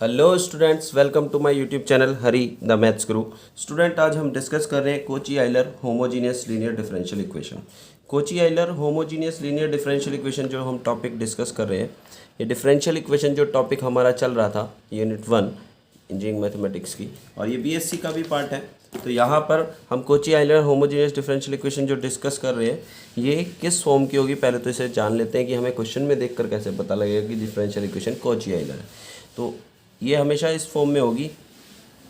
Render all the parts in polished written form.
Hello students, welcome to my YouTube channel Hari the maths guru. Student, आज हम discuss कर रहे हैं Cauchy Euler homogeneous linear differential equation. Cauchy Euler homogeneous linear differential equation जो हम topic discuss कर रहे हैं, ये डिफरेंशियल इक्वेशन जो टॉपिक हमारा चल रहा था यूनिट 1 इंजीनियरिंग मैथमेटिक्स की, और ये बीएससी का भी पार्ट है। तो यहाँ पर हम Kochi Euler homogeneous differential equation जो डिस्कस कर रहे हैं, ये किस फॉर्म की होगी पहले तो इसे जान लेते हैं कि हमें क्वेश्चन में देखकर कैसे पता लगेगा कि डिफरेंशियल इक्वेशन कोची आइलर है। तो ये हमेशा इस फॉर्म में होगी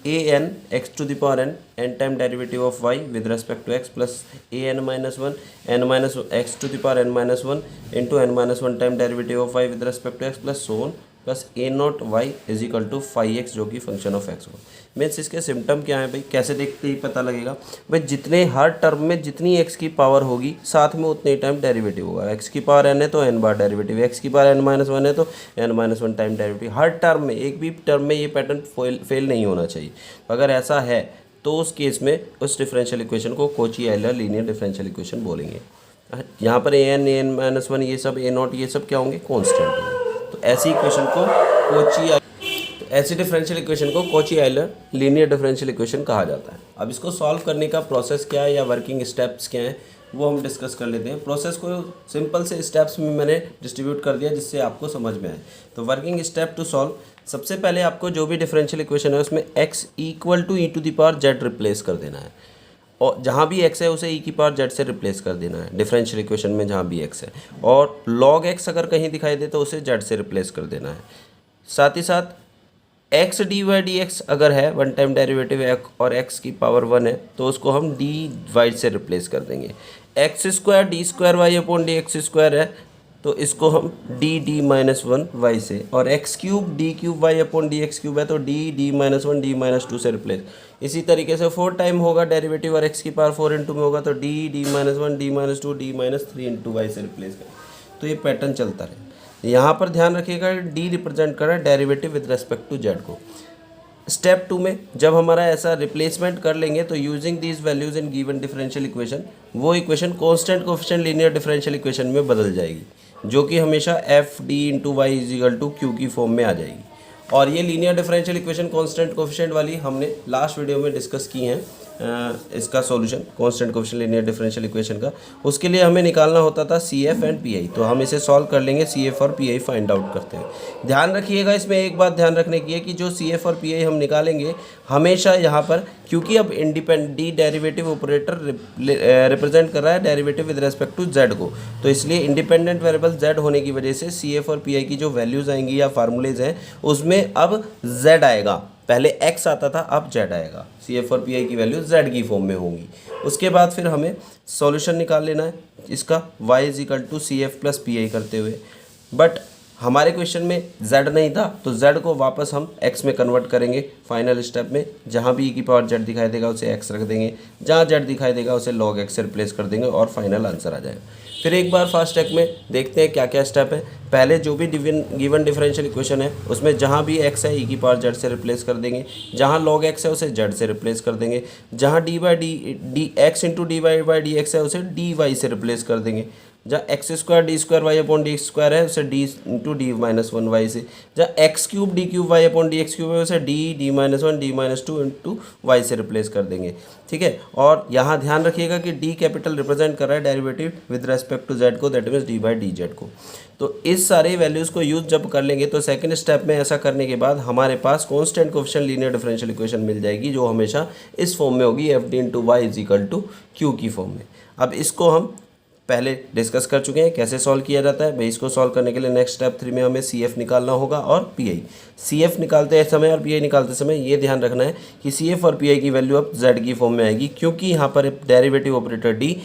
a n x to the power n time derivative of y with respect to x plus a n minus one n minus x to the power n minus one into n minus one time derivative of y with respect to x plus so on plus a naught y is equal to phi x जो कि function of x हो। Means इसके symptom क्या है भाई, कैसे देखते ही पता लगेगा भाई, जितने हर टर्म में जितनी x की पावर होगी साथ में उतने टाइम डेरिवेटिव होगा। x की पावर n है तो n बार डेरिवेटिव, x की पावर n माइनस वन है तो n minus one time derivative. हर टर्म में, एक भी टर्म में ये पैटर्न फेल नहीं होना चाहिए। अगर ऐसा है तो उस केस में उस डिफरेंशियल इक्वेशन को Kochi Euler linear differential equation बोलेंगे। यहाँ पर an माइनस वन ये सब a नॉट ये सब क्या होंगे, कॉन्स्टेंट होंगे। तो ऐसी इक्वेशन को ऐसी डिफरेंशियल इक्वेशन को Kochi Euler linear differential equation कहा जाता है। अब इसको सॉल्व करने का प्रोसेस क्या है या वर्किंग स्टेप्स क्या हैं वो हम डिस्कस कर लेते हैं। प्रोसेस को सिंपल से स्टेप्स में मैंने डिस्ट्रीब्यूट कर दिया जिससे आपको समझ में आए। तो वर्किंग स्टेप टू सॉल्व, सबसे पहले आपको जो भी डिफरेंशियल इक्वेशन है उसमें x equal to E to the power z replace कर देना है, और जहाँ भी x है उसे e की पावर z से रिप्लेस कर देना है डिफरेंशियल इक्वेशन में जहाँ भी x है, और log x अगर कहीं दिखाई दे तो उसे z से रिप्लेस कर देना है। साथ ही साथ x d y d x अगर है वन टाइम डेरिवेटिव और x की पावर 1 है तो उसको हम डी वाई से रिप्लेस कर देंगे। X square D square Y upon D x square है तो इसको हम डी माइनस वन वाई से, और x cube d cube y upon D x cube है तो d minus one d minus two से रिप्लेस। इसी तरीके से 4 टाइम होगा डेरिवेटिव और x की पावर 4 इंटू में होगा तो d minus one d minus two d minus three into y से रिप्लेस करें। तो ये पैटर्न चलता रहे। यहाँ पर ध्यान रखिएगा डी रिप्रेजेंट कर रहा है derivative with respect to Z को। स्टेप 2 में जब हमारा ऐसा रिप्लेसमेंट कर लेंगे तो using these values in given differential equation, वो equation constant coefficient linear differential equation में बदल जाएगी, जो कि हमेशा F D into Y is equal to Q की फॉर्म में आ जाएगी। और ये linear differential equation constant coefficient वाली हमने लास्ट वीडियो में डिस्कस की हैं। इसका solution constant coefficient linear differential equation का, उसके लिए हमें निकालना होता था C F and P I. तो हम इसे सॉल्व कर लेंगे, सी एफ और पी आई फाइंड आउट करते हैं। ध्यान रखिएगा इसमें एक बात ध्यान रखने की है कि जो सी एफ और पी आई हम निकालेंगे हमेशा यहाँ पर, क्योंकि अब डी डेरिवेटिव ऑपरेटर रिप्रेजेंट कर रहा है derivative with respect to Z को, तो इसलिए इंडिपेंडेंट वेरिएबल जेड होने की वजह से सी एफ और पी आई की जो वैल्यूज़ आएंगी या फार्मूलेज हैं उसमें अब जेड आएगा। पहले x आता था, अब z आएगा। सी एफ और पी आई की वैल्यू z की फॉर्म में होंगी। उसके बाद फिर हमें सॉल्यूशन निकाल लेना है इसका y is equal to C F plus P I करते हुए। बट हमारे क्वेश्चन में z नहीं था तो z को वापस हम x में कन्वर्ट करेंगे फाइनल स्टेप में। जहाँ भी e की पावर z दिखाई देगा उसे x रख देंगे, जहाँ z दिखाई देगा उसे log x से रिप्लेस कर देंगे और फाइनल आंसर आ जाएगा। फिर एक बार फास्ट ट्रैक में देखते हैं क्या क्या स्टेप है। पहले जो भी गिवन डिफरेंशियल इक्वेशन है उसमें जहाँ भी x है e की पावर z से रिप्लेस कर देंगे, जहाँ log x है उसे z से रिप्लेस कर देंगे, जहाँ d by D x into d Y by D x है उसे डी वाई से रिप्लेस कर देंगे, जहाँ x square D square Y upon D x square है उसे d into d minus one y से, जहाँ x cube d cube y upon D x cube है उसे d minus one d minus two into y से replace कर देंगे। ठीक है, और यहाँ ध्यान रखिएगा कि डी कैपिटल रिप्रेजेंट कर रहा है derivative with respect to Z को, that means d by d zed को। तो इस सारे वैल्यूज़ को यूज जब कर लेंगे तो सेकंड स्टेप में ऐसा करने के बाद हमारे पास constant coefficient linear differential equation मिल जाएगी, जो हमेशा इस फॉर्म में होगी, F D into Y is equal to Q की फॉर्म में। अब इसको हम पहले डिस्कस कर चुके हैं कैसे सॉल्व किया जाता है भाई। इसको सॉल्व करने के लिए नेक्स्ट स्टेप 3 में हमें सी एफ निकालना होगा और पी आई। सी एफ निकालते समय और पी आई निकालते समय ये ध्यान रखना है कि सी एफ और पी आई की वैल्यू अब जेड की फॉर्म में आएगी, क्योंकि यहाँ पर डेरिवेटिव ऑपरेटर डी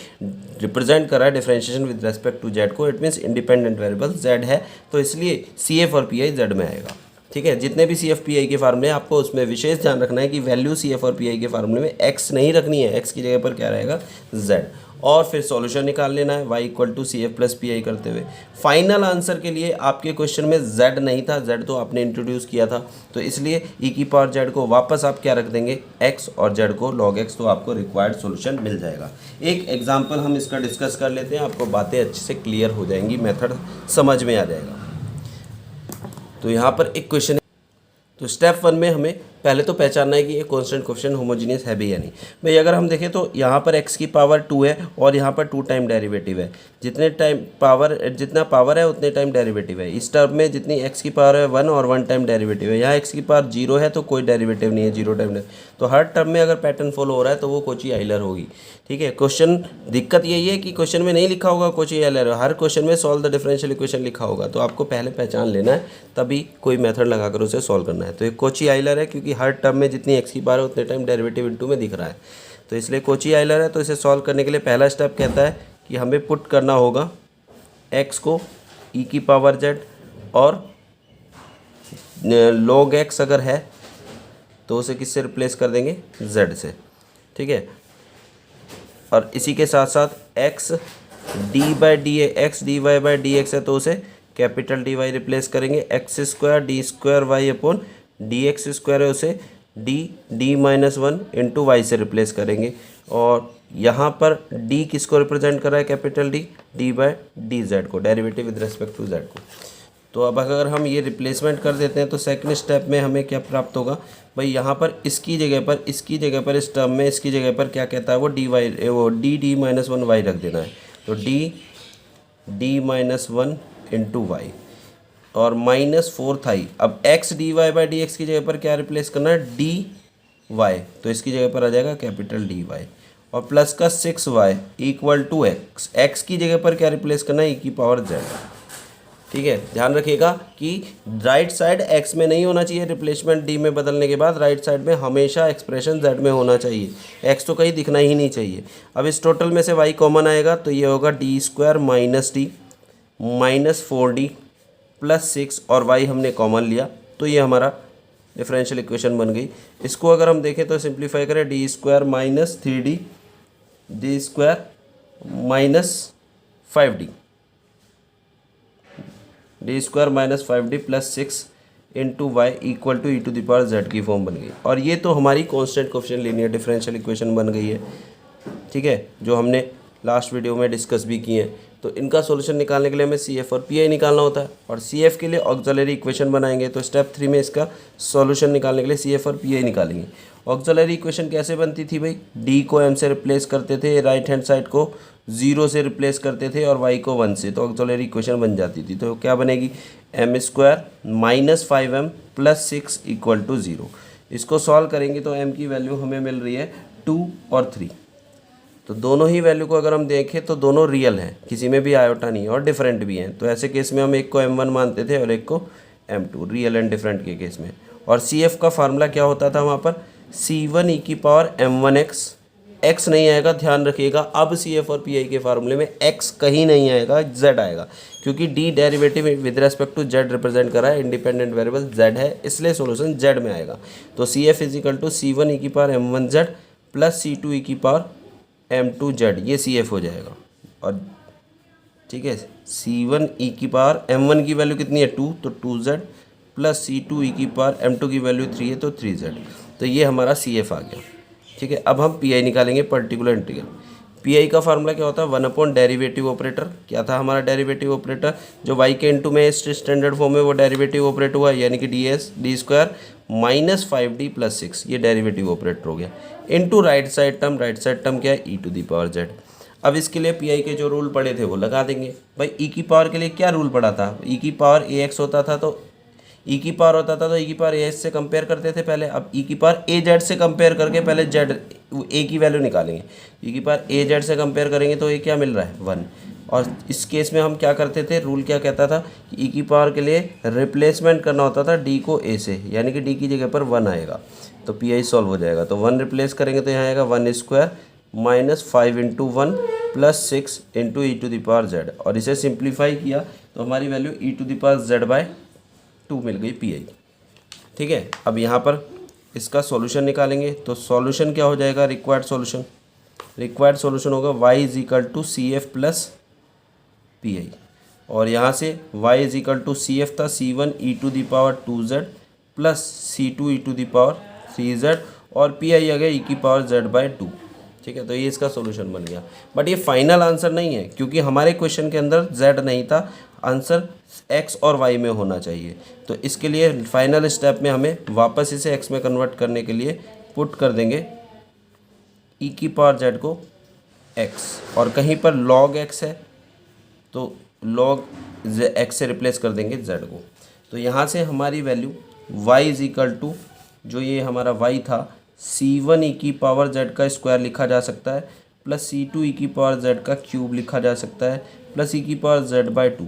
रिप्रेजेंट कर रहा है differentiation with respect to Z को। It means independent variable Z है, तो इसलिए सी एफ और पी आई जेड में आएगा। ठीक है, जितने भी सी एफ पी आई के फार्मूले आपको उसमें विशेष ध्यान रखना है कि वैल्यू सी एफ और पी आई के फार्मूले में एक्स नहीं रखनी है, एक्स की जगह पर क्या रहेगा, जेड। और फिर सॉल्यूशन निकाल लेना है y equal to C F plus P I करते हुए। फाइनल आंसर के लिए आपके क्वेश्चन में z नहीं था, z तो आपने इंट्रोड्यूस किया था, तो इसलिए e की पावर z को वापस आप क्या रख देंगे, x, और z को log x, तो आपको रिक्वायर्ड सॉल्यूशन मिल जाएगा। एक एग्जांपल हम इसका डिस्कस कर लेते हैं, आपको बातें अच्छे से क्लियर हो जाएंगी, मेथड समझ में आ जाएगा। तो यहाँ पर एक क्वेश्चन तो स्टेप 1 में हमें पहले तो पहचानना है कि ये कांस्टेंट कोएफिशिएंट होमोजीनियस है भी या नहीं। भाई अगर हम देखें तो यहाँ पर x की पावर 2 है और यहाँ पर 2 टाइम डेरिवेटिव है। जितना पावर है उतने टाइम डेरिवेटिव है। इस टर्म में जितनी x की पावर है 1 और 1 टाइम डेरिवेटिव है। यहाँ x की पावर 0 है तो कोई डेरिवेटिव नहीं है, 0 टाइम। तो हर टर्म में अगर पैटर्न फॉलो हो रहा है तो वो कोची आइलर होगी। ठीक है, क्वेश्चन दिक्कत यही है कि क्वेश्चन में नहीं लिखा होगा कोची आइलर, हर क्वेश्चन में सॉल्व द डिफरेंशियल इक्वेशन लिखा होगा। तो आपको पहले पहचान लेना है, तभी कोई मेथड लगाकर उसे सॉल्व करना है। तो ये कोची आइलर है क्योंकि हर टर्म में जितनी x की पावर है उतने टाइम डेरिवेटिव इनटू में दिख रहा है, तो इसलिए कोची आइलर है। तो इसे सॉल्व करने के लिए पहला स्टेप कहता है कि हमें पुट करना होगा x को e की पावर z और log x अगर है तो उसे किससे रिप्लेस कर देंगे, z से। ठीक है, और इसी के साथ साथ x dy/dx है तो उसे कैपिटल dy रिप्लेस करेंगे। x square D square Y upon D x square है उसे d-1 इंटू वाई से रिप्लेस करेंगे। और यहाँ पर d किसको रिप्रेजेंट कर रहा है, कैपिटल d/dz को, derivative with respect to z को। तो अब अगर हम ये रिप्लेसमेंट कर देते हैं तो सेकंड स्टेप में हमें क्या प्राप्त होगा, भाई यहाँ पर इसकी जगह पर इस टर्म में इसकी जगह पर क्या कहता है वो d-1 y रख देना है। तो d-1 इंटू वाई और -4 अब x dy/dx की जगह पर क्या रिप्लेस करना है, dy, तो इसकी जगह पर आ जाएगा कैपिटल dy और प्लस का 6y इक्वल टू x की जगह पर क्या रिप्लेस करना है, e की पावर z। ठीक है, ध्यान रखिएगा कि राइट साइड x में नहीं होना चाहिए, रिप्लेसमेंट d में बदलने के बाद राइट साइड में हमेशा एक्सप्रेशन z में होना चाहिए, x तो कहीं दिखना ही नहीं चाहिए। अब इस टोटल में से y कॉमन आएगा तो ये होगा d² - -4d प्लस 6 और y हमने कॉमन लिया तो ये हमारा डिफरेंशियल इक्वेशन बन गई। इसको अगर हम देखें तो सिंप्लीफाई करें, d² - 3d d² - 5d d² - 5d plus 6 into Y equal to e to the power z की फॉर्म बन गई। और ये तो हमारी constant coefficient linear differential equation बन गई है। ठीक है, जो हमने लास्ट वीडियो में डिस्कस भी किए हैं। तो इनका सॉल्यूशन निकालने के लिए हमें CF और PI निकालना होता है और CF के लिए ऑक्सिलरी इक्वेशन बनाएंगे। तो स्टेप 3 में इसका सॉल्यूशन निकालने के लिए CF और PI निकालेंगे। ऑक्सिलरी इक्वेशन कैसे बनती थी भाई, D को M से रिप्लेस करते थे, राइट हैंड साइड को 0 से रिप्लेस करते थे और y को 1 से, तो ऑक्सिलरी इक्वेशन बन जाती थी। तो क्या बनेगी, m² - 5m plus 6 equal to 0। इसको सॉल्व करेंगे तो m की वैल्यू हमें मिल रही है 2 और 3। तो दोनों ही वैल्यू को अगर हम देखें तो दोनों रियल हैं, किसी में भी आयोटा नहीं है और डिफरेंट भी हैं। तो ऐसे केस में हम एक को m1 मानते थे और एक को m2, रियल एंड डिफरेंट के केस में। और CF का फार्मूला क्या होता था वहाँ पर, C1 e की पावर m1x, x नहीं आएगा, ध्यान रखिएगा। अब CF और PI के फार्मूले में x कहीं नहीं आएगा, z आएगा, क्योंकि d derivative with respect to z represent कर रहा है, इंडिपेंडेंट वेरिएबल z है, इसलिए सॉल्यूशन z में आएगा। तो CF = C1 e की power m1z plus C2 e की पावर m2z, ये CF हो जाएगा। और ठीक है, C1 e की पावर m1 की वैल्यू कितनी है 2, तो 2z प्लस C2 e की पावर m2 की वैल्यू 3 है तो 3z। तो ये हमारा CF आ गया। ठीक है, अब हम PI निकालेंगे, पर्टिकुलर इंटीग्रल। PI का फार्मूला क्या होता है, 1 अपॉन डेरिवेटिव ऑपरेटर। क्या था हमारा डेरिवेटिव ऑपरेटर, जो y के इंटू में स्टैंडर्ड फॉर्म में वो डेरिवेटिव ऑपरेटर हुआ, यानी कि d² - 5d प्लस 6, ये डेरिवेटिव ऑपरेटर हो गया, इंटू राइट साइड टर्म क्या है, e to the power z। अब इसके लिए PI के जो रूल पड़े थे वो लगा देंगे। भाई e की पावर के लिए क्या रूल पड़ा था, e की पावर ax होता था तो e की पावर होता था तो e की पावर as से कंपेयर करते थे पहले। अब e की पावर az से कंपेयर करके पहले z a की वैल्यू निकालेंगे। e की पावर az से कंपेयर करेंगे तो ये क्या मिल रहा है 1। और इस केस में हम क्या करते थे, रूल क्या कहता था कि e की पावर के लिए रिप्लेसमेंट करना होता था d को a से, यानी कि d की जगह पर 1 आएगा तो PI सॉल्व हो जाएगा। तो 1 रिप्लेस करेंगे तो यहाँ आएगा 1² - 5 into 1 plus 6 into e to the power z। और इसे सिंप्लीफाई किया तो हमारी value e to the power z/2 मिल गई PI। ठीक है, अब यहाँ पर इसका सॉल्यूशन निकालेंगे तो सॉल्यूशन क्या हो जाएगा, रिक्वायर्ड सॉल्यूशन होगा y = CF प्लस PI। और यहाँ से y = CF था C1 e to the power 2z plus C2 e to the power 3z और PI आ गया e की पावर z/2। ठीक ठीक है, तो ये इसका सोल्यूशन बन गया। बट ये फाइनल आंसर नहीं है क्योंकि हमारे क्वेश्चन के अंदर z नहीं था, आंसर x और y में होना चाहिए। तो इसके लिए फाइनल स्टेप में हमें वापस इसे x में कन्वर्ट करने के लिए पुट कर देंगे e की पावर z को x, और कहीं पर log x है तो log x से रिप्लेस कर देंगे z को। तो यहाँ से हमारी value y is equal to, जो ये हमारा y था, c1 e की पावर z का स्क्वायर लिखा जा सकता है प्लस c2 e की पावर z का क्यूब लिखा जा सकता है प्लस e की पावर z/2,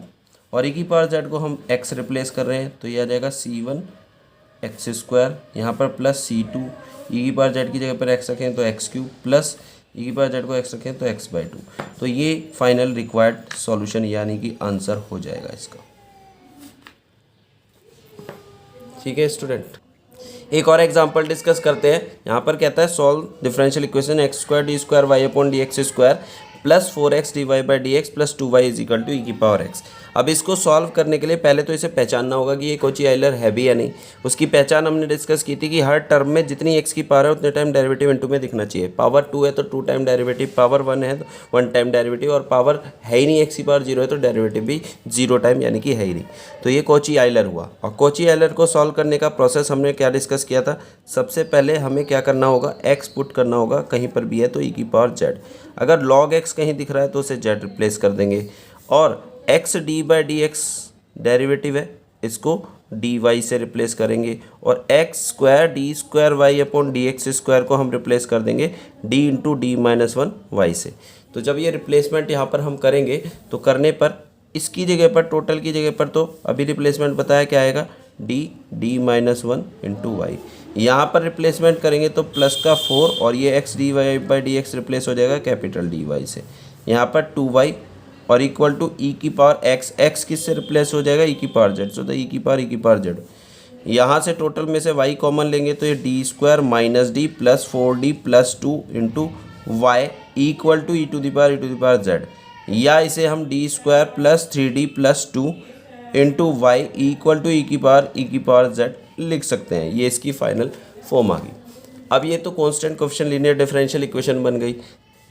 और e की पावर z को हम x रिप्लेस कर रहे हैं तो ये आ जाएगा c1 एक्स स्क्वायर, यहाँ पर प्लस c2 e की पावर z की जगह पर x रखें तो x क्यूब प्लस e की पावर z को x रखें तो x/2। तो ये फाइनल रिक्वायर्ड सॉल्यूशन यानी कि आंसर हो जाएगा इसका। ठीक है स्टूडेंट, एक और एग्जांपल डिस्कस करते हैं। यहाँ पर कहता है solve differential equation X square D square Y upon D x square plus 4x D Y by D X plus 2y is equal to E की पावर x। अब इसको सॉल्व करने के लिए पहले तो इसे पहचानना होगा कि ये कोची आइलर है भी या नहीं। उसकी पहचान हमने डिस्कस की थी कि हर टर्म में जितनी x की पावर है उतने टाइम डेरिवेटिव इनटू में दिखना चाहिए। पावर 2 है तो 2 टाइम डेरिवेटिव, पावर 1 है तो 1 टाइम डेरिवेटिव, और पावर है ही नहीं x की पावर 0 है तो डेरिवेटिव भी 0 टाइम यानी कि है ही नहीं। तो ये कोची आइलर हुआ। और कोची आइलर को सॉल्व करने का प्रोसेस हमने क्या डिस्कस किया था, सबसे पहले हमें क्या करना होगा, x पुट करना होगा, कहीं पर भी है तो e की पावर z। अगर log x कहीं दिख रहा है तो उसे z रिप्लेस कर देंगे, और x d by D x derivative है, इसको डी वाई से रिप्लेस करेंगे, और x square D square Y upon D x square को हम रिप्लेस कर देंगे d into d minus 1 y से। तो जब ये रिप्लेसमेंट यहाँ पर हम करेंगे तो करने पर इसकी जगह पर, टोटल की जगह पर तो अभी रिप्लेसमेंट बताया क्या आएगा, डी माइनस 1 इंटू वाई। यहाँ पर रिप्लेसमेंट करेंगे तो प्लस का 4 और ये x d Y by D x replace हो जाएगा कैपिटल डी वाई से। यहाँ पर 2y और इक्वल टू ई की पावर x, x किससे रिप्लेस हो जाएगा, ई की पावर z, सो द ई की पावर z। यहाँ से टोटल में से y कॉमन लेंगे तो ये D square minus D plus 4d plus 2 into Y equal to E to the power z, या इसे हम D square plus 3d plus 2 into Y equal to E की पावर z लिख सकते हैं। ये इसकी फाइनल फॉर्म आ गई। अब ये तो constant coefficient linear differential equation बन गई।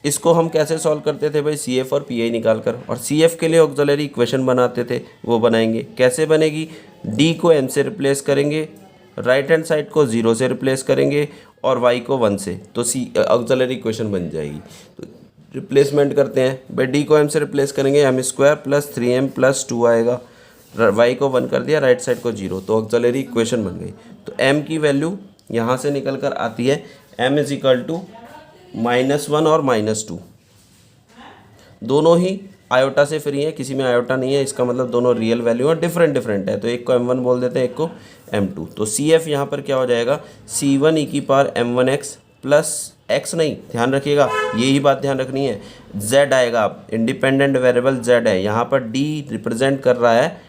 इसको हम कैसे सॉल्व करते थे भाई, सी एफ और पी आई निकाल कर, और सी एफ के लिए ऑक्सिलरी इक्वेशन बनाते थे, वो बनाएंगे। कैसे बनेगी, डी को एम से रिप्लेस करेंगे, राइट हैंड साइड को 0 से रिप्लेस करेंगे और वाई को 1 से, तो सी ऑक्सिलरी इक्वेशन बन जाएगी। तो रिप्लेसमेंट करते हैं भाई, डी को एम से रिप्लेस करेंगे, M square plus 3m plus 2 आएगा, वाई को 1 कर दिया, राइट साइड को 0, तो ऑक्सिलरी इक्वेशन बन गई। तो m की वैल्यू यहाँ से निकल कर आती है, m इज इक्वल टू -1 और -2, दोनों ही आयोटा से फ्री है, किसी में आयोटा नहीं है, इसका मतलब दोनों रियल वैल्यू है, डिफरेंट है। तो एक को m1 बोल देते हैं, एक को m2। तो सी एफ यहाँ पर क्या हो जाएगा, c1 ई की पावर m1x प्लस x नहीं, ध्यान रखिएगा, यही बात ध्यान रखनी है, z आएगा। अब इंडिपेंडेंट वेरिएबल z है, यहाँ पर d रिप्रेजेंट कर रहा है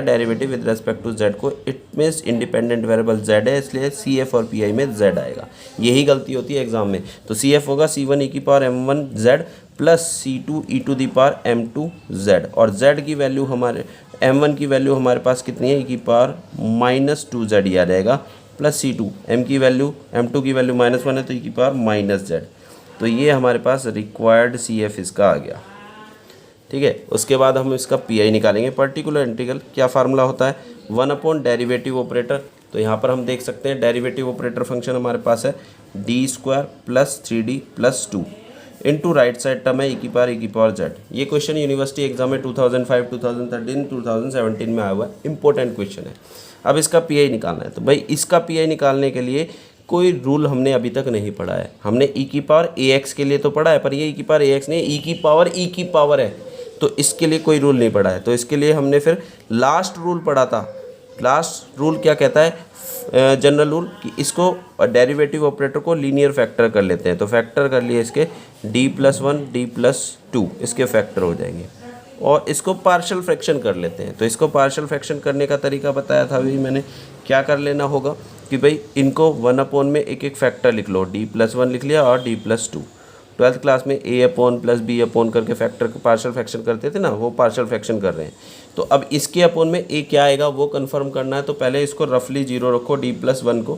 derivative with respect to z को, it means independent variable z है, इसलिए सी एफ और पी आई में z आएगा। यही गलती होती है एग्जाम में। तो सी एफ होगा c1 ई की power m1 z plus c2 e to the power m2 z, और z की वैल्यू हमारे m1 की वैल्यू हमारे पास कितनी है, ई की पावर -2z ही आ जाएगा, प्लस c2, m की वैल्यू m2 की वैल्यू -1 है तो ई की पावर -z। तो ये हमारे पास रिक्वायर्ड सी एफ इसका आ गया। ठीक है, उसके बाद हम इसका पी आई निकालेंगे, पर्टिकुलर इंटीग्रल। क्या फार्मूला होता है, 1 अपॉन डेरिवेटिव ऑपरेटर। तो यहाँ पर हम देख सकते हैं डेरिवेटिव ऑपरेटर फंक्शन हमारे पास है D square plus 3d plus 2 into right side term है ई की पावर z। ये क्वेश्चन यूनिवर्सिटी एग्जाम में 2005, 2013, 2017 में आया हुआ है, इंपॉर्टेंट क्वेश्चन है। अब इसका पी आई निकालना है। तो भाई इसका पी आई निकालने के लिए कोई रूल हमने अभी तक नहीं पढ़ा है। हमने ई की पावर ए एक्स के लिए तो पढ़ा है, पर ये ई की पावर ए एक्स नहीं, ई की पावर है, तो इसके लिए कोई रूल नहीं पढ़ा है। तो इसके लिए हमने फिर लास्ट रूल पढ़ा था। लास्ट रूल क्या कहता है, जनरल रूल, कि इसको डेरिवेटिव ऑपरेटर को लीनियर फैक्टर कर लेते हैं। तो फैक्टर कर लिए इसके d+1 d+2 इसके फैक्टर हो जाएंगे, और इसको पार्शियल फ्रैक्शन कर लेते हैं। तो इसको पार्शियल फ्रैक्शन करने का तरीका बताया था अभी मैंने। क्या कर लेना होगा कि भाई इनको 1 अपॉन में एक फैक्टर लिख लो, d+1 लिख लिया और d+2। 12th क्लास में a upon plus b upon करके फैक्टर को पार्शियल फ्रैक्शन करते थे ना, वो पार्शियल फ्रैक्शन कर रहे हैं। तो अब इसके अपॉन में a क्या आएगा वो कंफर्म करना है। तो पहले इसको रफली 0 रखो, d+1 को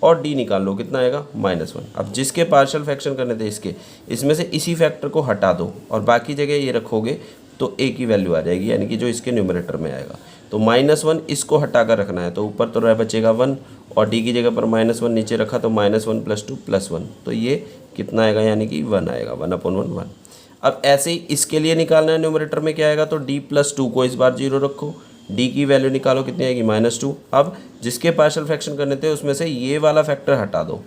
और डी निकाल लो, कितना आएगा -1। अब जिसके पार्शियल फ्रैक्शन करने थे इसके, इसमें से इसी फैक्टर को हटा दो और बाकी जगह ये रखोगे तो ए की वैल्यू आ जाएगी, यानी कि जो इसके न्यूमरेटर में आएगा। तो -1 इसको हटा कर रखना है, तो ऊपर तो रह बचेगा 1 और डी की जगह पर -1 नीचे रखा तो -1 + 2 + 1, तो ये कितना आएगा, यानी कि 1 आएगा, 1/1 1। अब ऐसे ही इसके लिए निकालना है, न्यूमरेटर में क्या आएगा, तो d + 2 को इस बार 0 रखो, d की वैल्यू निकालो, कितनी आएगी -2। अब जिसके पार्शियल फ्रैक्शन करने थे उसमें से ये वाला फैक्टर हटा दो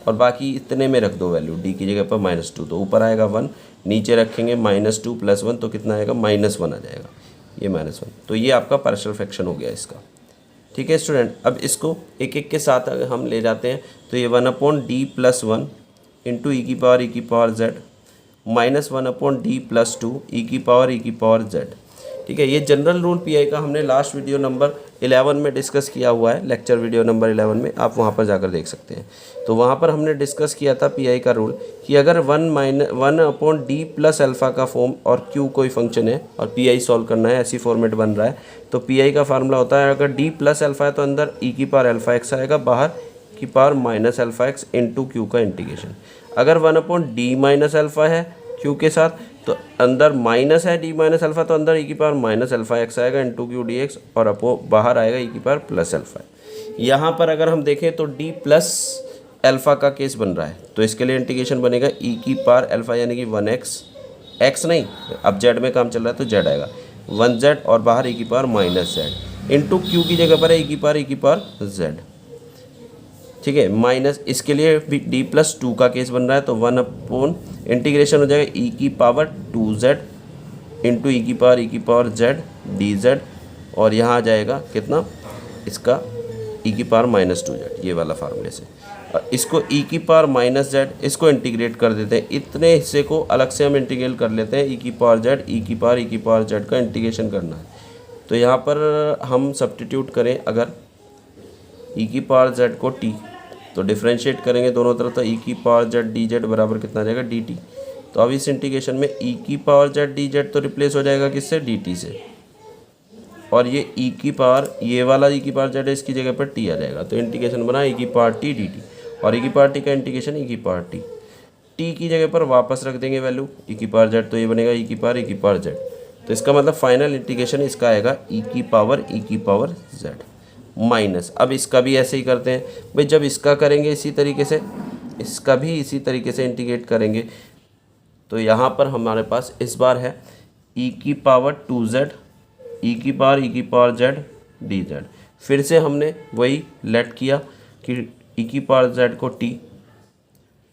और बाकी इतने में रख दो वैल्यू, d की जगह पर -2, तो ऊपर आएगा 1, नीचे रखेंगे -2 + 1, तो कितना आएगा, -1 आ जाएगा, ये -1। तो ये आपका पार्शियल फ्रैक्शन हो गया इसका। ठीक है स्टूडेंट, अब इसको एक एक के साथ अगर हम ले जाते हैं तो ये 1/d + 1 इंटू e की पावर z -1/d + 2 e की पावर z। ठीक है, ये जनरल रूल पीआई का हमने लास्ट वीडियो नंबर 11 में डिस्कस किया हुआ है, लेक्चर वीडियो नंबर 11 में, आप वहाँ पर जाकर देख सकते हैं। तो वहाँ पर हमने डिस्कस किया था पीआई का रूल कि अगर 1/d + अल्फ़ा का फॉर्म और q कोई फंक्शन है और पीआई सॉल्व करना है, ऐसी फॉर्मेट बन रहा है, तो पीआई का फार्मूला होता है अगर d + अल्फ़ा है तो अंदर e की पावर α(x) आएगा, बाहर की पावर -α(x) इंटू क्यू का इंटीग्रेशन। अगर 1/d - अल्फ़ा है q के साथ तो अंदर माइनस है d - अल्फ़ा, तो अंदर e की पावर -α(x) आएगा इंटू क्यू dx और बाहर आएगा e की पावर +α। यहाँ पर अगर हम देखें तो d + अल्फ़ा का केस बन रहा है, तो इसके लिए इंटीग्रेशन बनेगा e की पावर अल्फ़ा यानी कि 1x, x नहीं, अब z में काम चल रहा है तो z आएगा 1z और बाहर e की पावर -z इंटू क्यू की जगह पर है e की पावर z। ठीक है, माइनस इसके लिए भी d + 2 का केस बन रहा है, तो 1 इंटीग्रेशन हो जाएगा e की पावर 2z इंटू e की पावर z dz और यहाँ आ जाएगा कितना, इसका e की पावर -2z, ये वाला फार्मूले से। और इसको e की पावर -z, इसको इंटीग्रेट कर देते हैं, इतने हिस्से को अलग से हम इंटीग्रेट कर लेते हैं, e की पावर z, e की पावर z का इंटीग्रेशन करना है। तो यहाँ पर हम सब्स्टिट्यूट करें अगर e की पावर z को t, तो डिफ्रेंशिएट करेंगे दोनों तरफ, तो e की पावर z dz बराबर कितना आ जाएगा, dt। तो अब इस इंटीग्रेशन में e की पावर z dz तो रिप्लेस हो जाएगा किससे, dt से, और ये e की पावर, ये वाला e की पावर z है, इसकी जगह पर t आ जाएगा, तो इंटीग्रेशन बना e की पावर t dt और e की पावर t का इंटीग्रेशन e की पावर t की जगह पर वापस रख देंगे वैल्यू e की पावर z, तो ये बनेगा e की पावर z। तो इसका मतलब फाइनल इंटीग्रेशन इसका आएगा e की पावर z माइनस। अब इसका भी ऐसे ही करते हैं भाई, जब इसका करेंगे इसी तरीके से, इसका भी इसी तरीके से इंटीग्रेट करेंगे, तो यहाँ पर हमारे पास इस बार है e की पावर 2z e की पावर z dz। फिर से हमने वही लेट किया कि e की पावर z को t,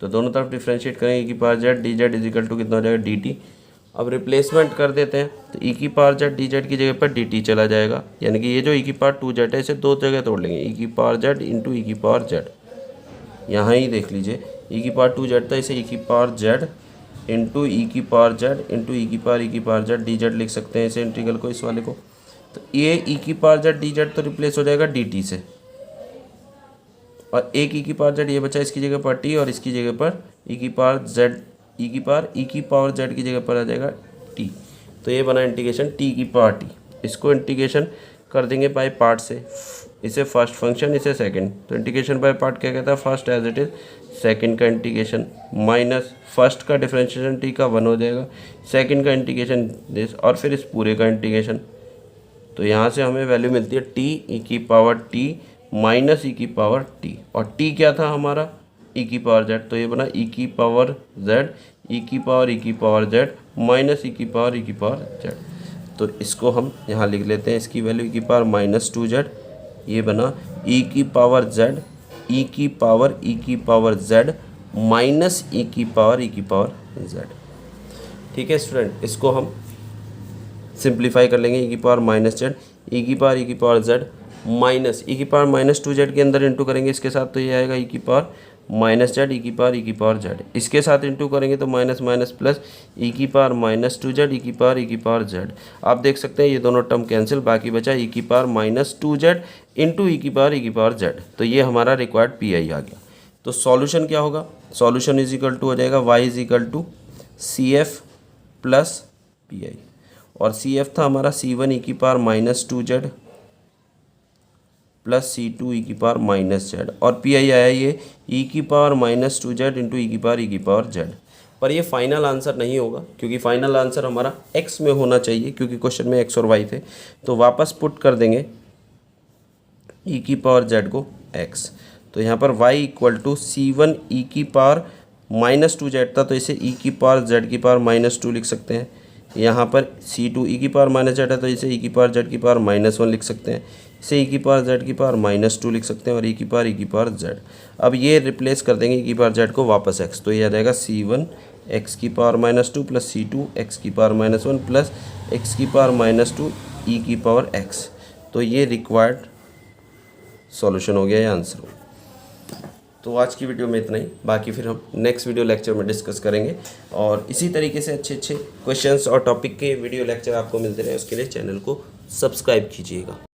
तो दोनों तरफ डिफ्रेंशिएट करेंगे, e की power z dz equal to कितना हो जाएगा, dt। अब रिप्लेसमेंट कर देते हैं, तो e की पावर z dz की जगह पर dt चला जाएगा, यानी कि ये जो e की पावर 2z है इसे दो जगह तोड़ लेंगे, e की पावर z इंटू e की पावर z। यहाँ ही देख लीजिए e की पावर 2z था, इसे e की पावर z इंटू e की पावर z इंटू e की पावर z dz लिख सकते हैं इसे इंटीग्रल को, इस वाले को। तो ये e की पावर z dz तो रिप्लेस हो जाएगा dt से, और एक e की पावर z ये बचा, इसकी जगह पर t और इसकी जगह पर e की पावर z, e की पावर z की जगह पर आ जाएगा t। तो ये बना इंटीग्रेशन t की पावर t। इसको इंटीग्रेशन कर देंगे बाय पार्ट से, इसे फर्स्ट फंक्शन, इसे सेकंड, तो इंटीग्रेशन बाय पार्ट क्या कहता है, first as it is, second का इंटीग्रेशन माइनस फर्स्ट का डिफरेंशिएशन t का 1 हो जाएगा, सेकंड का इंटीग्रेशन दिस और फिर इस पूरे का इंटीग्रेशन। तो यहाँ से हमें वैल्यू मिलती है t e की पावर t माइनस e की पावर t, और t क्या था हमारा, e की पावर z, तो ये बना e की पावर z e की पावर z माइनस e की पावर z। तो इसको हम यहाँ लिख लेते हैं, इसकी वैल्यू e की पावर -2z, ये बना e की पावर z e की पावर z माइनस e की पावर z। ठीक है स्टूडेंट, इसको हम सिंप्लीफाई कर लेंगे, e की पावर -z e की पावर z माइनस e की पावर -2z के अंदर इंटू करेंगे इसके साथ, तो ये आएगा e की पावर -z e की पावर z, इसके साथ इंटू करेंगे तो माइनस माइनस प्लस e की पावर -2z e की पावर z। आप देख सकते हैं ये दोनों टर्म कैंसिल, बाकी बचा e की पावर -2z इंटू e की पावर z। तो ये हमारा रिक्वायर्ड पी आई आ गया। तो सॉल्यूशन क्या होगा, सॉल्यूशन इज इक्वल टू हो जाएगा y is equal to CF plus P और CF था हमारा C1 e की पावर -2z plus C two E की पावर माइनस जेड, और पी आई आया ये ई की power minus two Z into E की पावर जेड। पर ये फाइनल आंसर नहीं होगा, क्योंकि फाइनल आंसर हमारा एक्स में होना चाहिए, क्योंकि क्वेश्चन में एक्स और वाई थे। तो वापस पुट कर देंगे ई की पावर जेड को एक्स। तो यहाँ पर y equal to C one E की पावर माइनस टू जेड था, तो इसे ई की पावर जेड की पावर माइनस टू लिख सकते हैं। यहाँ पर सी टू ई की पावर माइनस जेड है, तो इसे ई की पावर जेड की पावर माइनस वन लिख सकते हैं। इसे ई की पावर जेड की पावर माइनस टू लिख सकते हैं, और ई की पावर जेड। अब ये रिप्लेस कर देंगे ई की पावर जेड को वापस एक्स, तो ये आ जाएगा सी वन एक्स की power minus two plus C two X की power minus one plus X की पावर माइनस टू ई की पावर एक्स। तो ये रिक्वायर्ड सॉल्यूशन हो गया, ये आंसर हो। तो आज की वीडियो में इतना ही, बाकी फिर हम नेक्स्ट वीडियो लेक्चर में डिस्कस करेंगे। और इसी तरीके से अच्छे अच्छे क्वेश्चंस और टॉपिक के वीडियो लेक्चर आपको मिलते रहे, उसके लिए चैनल को सब्सक्राइब कीजिएगा।